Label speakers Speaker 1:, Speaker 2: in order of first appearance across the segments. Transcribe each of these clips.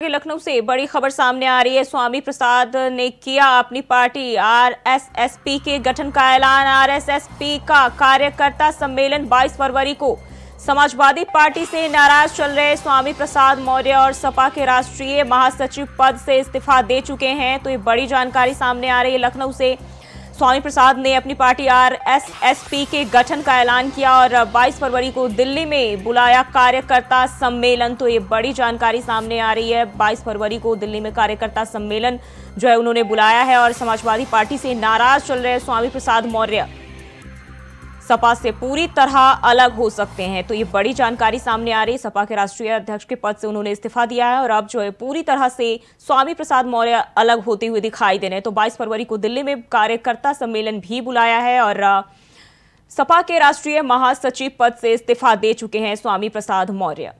Speaker 1: लखनऊ से बड़ी खबर सामने आ रही है। स्वामी प्रसाद ने किया अपनी पार्टी आरएसएसपी के गठन का ऐलान। आरएसएसपी का कार्यकर्ता सम्मेलन 22 फरवरी को। समाजवादी पार्टी से नाराज चल रहे स्वामी प्रसाद मौर्य और सपा के राष्ट्रीय महासचिव पद से इस्तीफा दे चुके हैं। तो ये बड़ी जानकारी सामने आ रही है। लखनऊ से स्वामी प्रसाद ने अपनी पार्टी आरएसएसपी के गठन का ऐलान किया और 22 फरवरी को दिल्ली में बुलाया कार्यकर्ता सम्मेलन। तो ये बड़ी जानकारी सामने आ रही है। 22 फरवरी को दिल्ली में कार्यकर्ता सम्मेलन जो है उन्होंने बुलाया है और समाजवादी पार्टी से नाराज चल रहे स्वामी प्रसाद मौर्य सपा से पूरी तरह अलग हो सकते हैं। तो ये बड़ी जानकारी सामने आ रही है। सपा के राष्ट्रीय अध्यक्ष के पद से उन्होंने इस्तीफा दिया है और अब जो है पूरी तरह से स्वामी प्रसाद मौर्य अलग होते हुए दिखाई दे रहे हैं। तो 22 फरवरी को दिल्ली में कार्यकर्ता सम्मेलन भी बुलाया है और सपा के राष्ट्रीय महासचिव पद से इस्तीफा दे चुके हैं स्वामी प्रसाद मौर्य।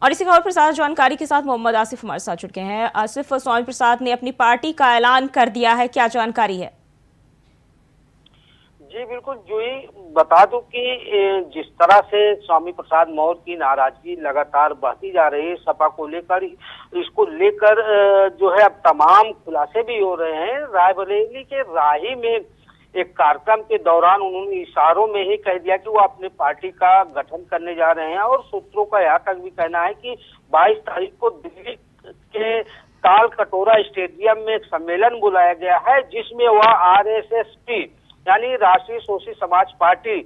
Speaker 1: और इसी खबर पर ज्यादा जानकारी के साथ मोहम्मद आसिफ हमारे साथ जुड़ गए हैं। आसिफ, स्वामी प्रसाद ने अपनी पार्टी का ऐलान कर दिया है, क्या जानकारी है?
Speaker 2: जी बिल्कुल जूही, बता दूं कि जिस तरह से स्वामी प्रसाद मौर्य की नाराजगी लगातार बढ़ती जा रही है सपा को लेकर, इसको लेकर जो है अब तमाम खुलासे भी हो रहे हैं। रायबरेली के राही में एक कार्यक्रम के दौरान उन्होंने इशारों में ही कह दिया कि वो अपनी पार्टी का गठन करने जा रहे हैं और सूत्रों का यहाँ तक भी कहना है कि 22 तारीख को दिल्ली के ताल कटोरा स्टेडियम में एक सम्मेलन बुलाया गया है जिसमें वह आरएसएसपी यानी राष्ट्रीय शोषित समाज पार्टी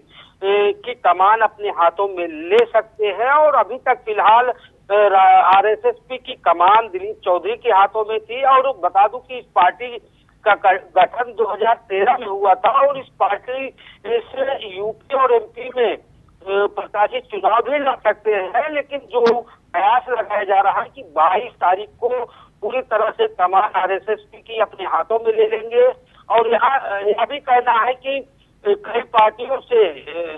Speaker 2: की कमान अपने हाथों में ले सकते हैं। और अभी तक फिलहाल आरएसएसपी की कमान दिलीप चौधरी के हाथों में थी। और बता दूं कि इस पार्टी का गठन 2013 में हुआ था और इस पार्टी से यूपी और एमपी में प्रत्याशी चुनाव भी लड़ सकते हैं। लेकिन जो प्रयास लगाया जा रहा है कि 22 तारीख को पूरी तरह से कमान आरएसएसपी की अपने हाथों में ले लेंगे। और यहाँ यह भी कहना है कि कई पार्टियों से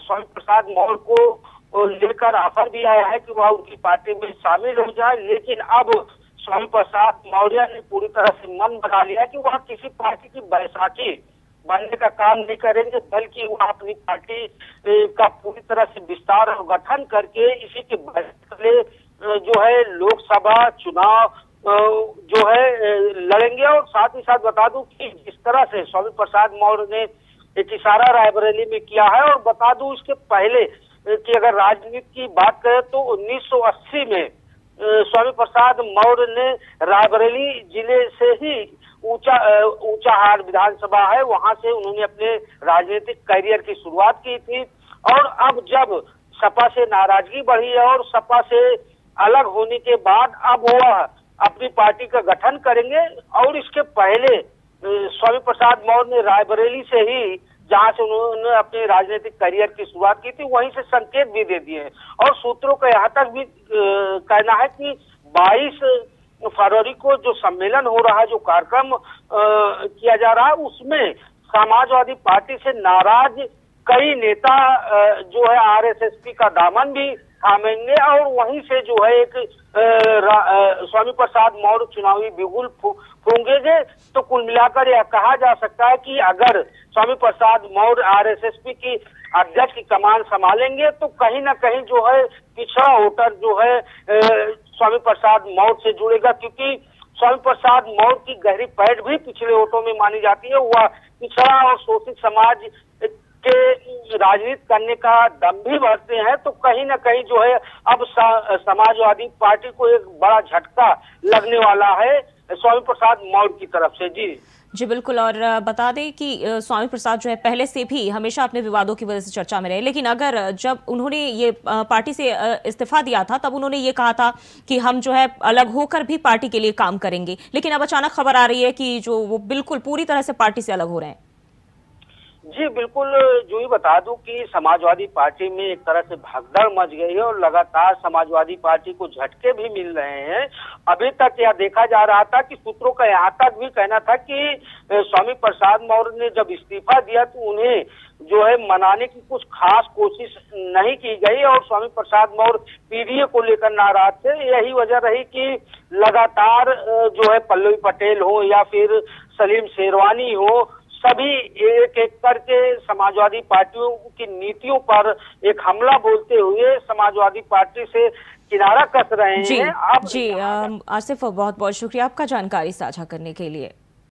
Speaker 2: स्वामी प्रसाद मौर्य को लेकर ऑफर भी आया है कि वह उनकी पार्टी में शामिल हो जाए। लेकिन अब स्वामी प्रसाद मौर्य ने पूरी तरह से मन बना लिया कि वह किसी पार्टी की बैसाखी बनने का काम नहीं करेंगे, बल्कि वह अपनी पार्टी का पूरी तरह से विस्तार और गठन करके इसी के पहले जो है लोकसभा चुनाव जो है लड़ेंगे। और साथ ही साथ बता दूं कि जिस तरह से स्वामी प्रसाद मौर्य ने एक इशारा रायबरेली में किया है, और बता दूं इसके पहले कि अगर राजनीति की बात करें तो 1980 में स्वामी प्रसाद मौर्य ने रायबरेली जिले से ही ऊंचाहार विधानसभा है, वहां से उन्होंने अपने राजनीतिक करियर की शुरुआत की थी। और अब जब सपा से नाराजगी बढ़ी है और सपा से अलग होने के बाद अब वह अपनी पार्टी का गठन करेंगे। और इसके पहले स्वामी प्रसाद मौर्य ने रायबरेली से ही, जहां से उन्होंने अपने राजनीतिक करियर की शुरुआत की थी, वहीं से संकेत भी दे दिए। और सूत्रों का यहाँ तक भी कहना है कि 22 फरवरी को जो सम्मेलन हो रहा है, जो कार्यक्रम किया जा रहा है, उसमें समाजवादी पार्टी से नाराज कई नेता जो है आरएसएसपी का दामन भी थामेंगे और वहीं से जो है एक स्वामी प्रसाद मौर्य चुनावी बिगुल फूंकेंगे। तो कुल मिलाकर यह कहा जा सकता है कि अगर स्वामी प्रसाद मौर्य आरएसएसपी की अध्यक्ष की कमान संभालेंगे तो कहीं ना कहीं जो है पिछड़ा वोटर जो है स्वामी प्रसाद मौर्य से जुड़ेगा, क्योंकि स्वामी प्रसाद मौर्य की गहरी पैठ भी पिछड़े वोटों में मानी जाती है। वह पिछड़ा और शोषित समाज के राजनीति करने का दम भी भरते हैं। तो कहीं ना कहीं जो है अब समाजवादी पार्टी को एक बड़ा झटका लगने वाला है स्वामी प्रसाद मौर्य की तरफ से। जी
Speaker 1: बिल्कुल। और बता दें कि स्वामी प्रसाद जो है पहले से भी हमेशा अपने विवादों की वजह से चर्चा में रहे, लेकिन अगर जब उन्होंने ये पार्टी से इस्तीफा दिया था तब उन्होंने ये कहा था कि हम जो है अलग होकर भी पार्टी के लिए काम करेंगे। लेकिन अब अचानक खबर आ रही है कि जो वो बिल्कुल पूरी तरह से पार्टी से अलग हो रहे हैं।
Speaker 2: जी बिल्कुल जो ही बता दूं कि समाजवादी पार्टी में एक तरह से भगदड़ मच गई है और लगातार समाजवादी पार्टी को झटके भी मिल रहे हैं। अभी तक यह देखा जा रहा था कि सूत्रों का यहाँ तक भी कहना था कि स्वामी प्रसाद मौर्य ने जब इस्तीफा दिया तो उन्हें जो है मनाने की कुछ खास कोशिश नहीं की गई और स्वामी प्रसाद मौर्य पीडीए को लेकर नाराज थे। यही वजह रही कि लगातार जो है पल्लवी पटेल हो या फिर सलीम शेरवानी हो, सभी एक एक करके समाजवादी पार्टियों की नीतियों पर एक हमला बोलते हुए समाजवादी पार्टी से किनारा कस रहे हैं।
Speaker 1: जी, आसिफ बहुत बहुत शुक्रिया आपका जानकारी साझा करने के लिए।